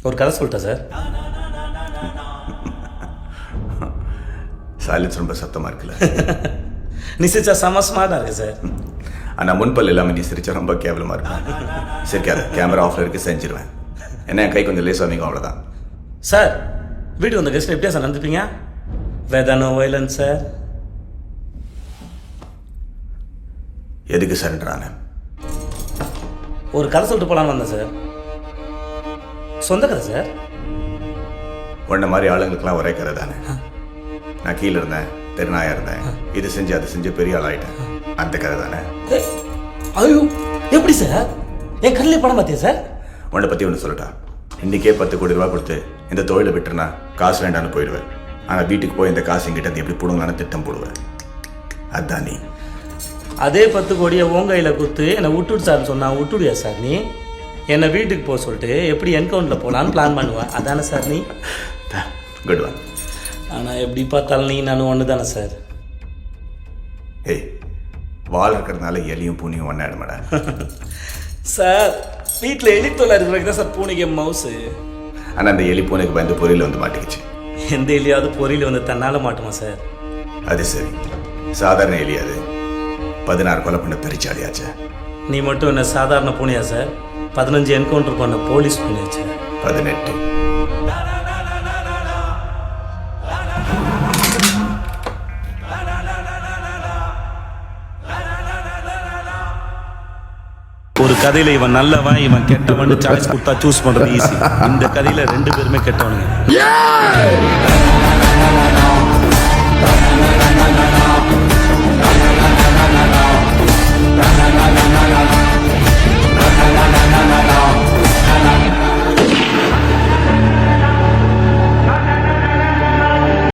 ஒரு கதை சொல்லிட்டேன் சார். சைலன்ஸ் ரொம்ப சத்தமாக இருக்குல்ல. நீ சிரிச்சா செம ஸ்மார்ட்டாக இருக்கு சார். ஆனால் முன்பல் இல்லாமல் நீ சிரிச்சா ரொம்ப கேவலமாக இருக்கும். சிரிக்காத, கேமரா ஆஃப்ல இருக்கு, செஞ்சிருவேன். என்ன என் கை கொஞ்சம் லேஸ் வாங்கிக்கும், அவ்வளோதான். சார் வீட்டுக்கு வந்த கெஸ்ட் எப்படியா சார் நடந்துப்பீங்க? வேதானோ வயலன்ஸ் சார். எதுக்கு சரண்டரான? ஒரு கதை சொல்லிட்டு போகலான்னு வந்தேன் சார். சொந்த கதை சார். உன்ன மாதிரி ஆளுங்களுக்கெல்லாம் ஒரே கதை தானே. நான் கீழே இருந்தேன், தெருநாயா இருந்தேன், இது செஞ்சு அது செஞ்சு பெரிய ஆள் ஆகிட்டேன், அந்த கதை தானே. ஐயோ எப்படி சார்? என் கண்ணிலே படம் பார்த்தியா சார்? உன்னை பற்றி ஒன்று சொல்லட்டா. இன்றைக்கே 10 கோடி ரூபா கொடுத்து இந்த தொழிலை விட்டுருனா காசு வேண்டான்னு போயிடுவேன். ஆனால் வீட்டுக்கு போய் இந்த காசு எங்கிட்ட எப்படி பிடுங்கலான்னு திட்டம் போடுவேன். அதுதான் நீ. அதே 10 கோடியை உன் கையில் கொடுத்து என்னை விட்டுடு சார்னு சொன்னா விட்டுடுயா சார் நீ? என்னை வீட்டுக்கு போக சொல்லிட்டு எப்படி என்கவுண்டரில் போகலான்னு பிளான் பண்ணுவேன், அதானே சார் நீ? Good one. ஆனால் எப்படி பார்த்தாலும் நீ நானும் ஒன்று தானே சார்? ஏய், வால் இருக்கிறதுனால எலியும் பூனியும் ஒன்றாயிடுமாடா. சார் வீட்டில் எலி தொல்லை இருக்கிறதுக்கு தான் சார் பூனைக்கு மவுஸு. ஆனால் அந்த எலி பூனைக்கு பயந்து பொரியல் வந்து மாட்டிக்கிச்சு. எந்த எலியாவது பொரியல் வந்து தன்னால் மாட்டுமா சார்? அது சரி, சாதாரண எலி அது 16 கொலை பண்ண பெரிச்சாலியாச்சு. நீ மட்டும் என்ன சாதாரண பூனையா சார்? 15 என்கவுண்டர் பண்ண போலீஸ் பூனையாச்சு. 18. ஒரு கதையில இவன் நல்லவன் இவன் கெட்டவன் சாய்ஸ் கொடுத்தா சூஸ் பண்றது ஈஸி. இந்த கதையில 2 பேருமே கெட்டவனுங்க.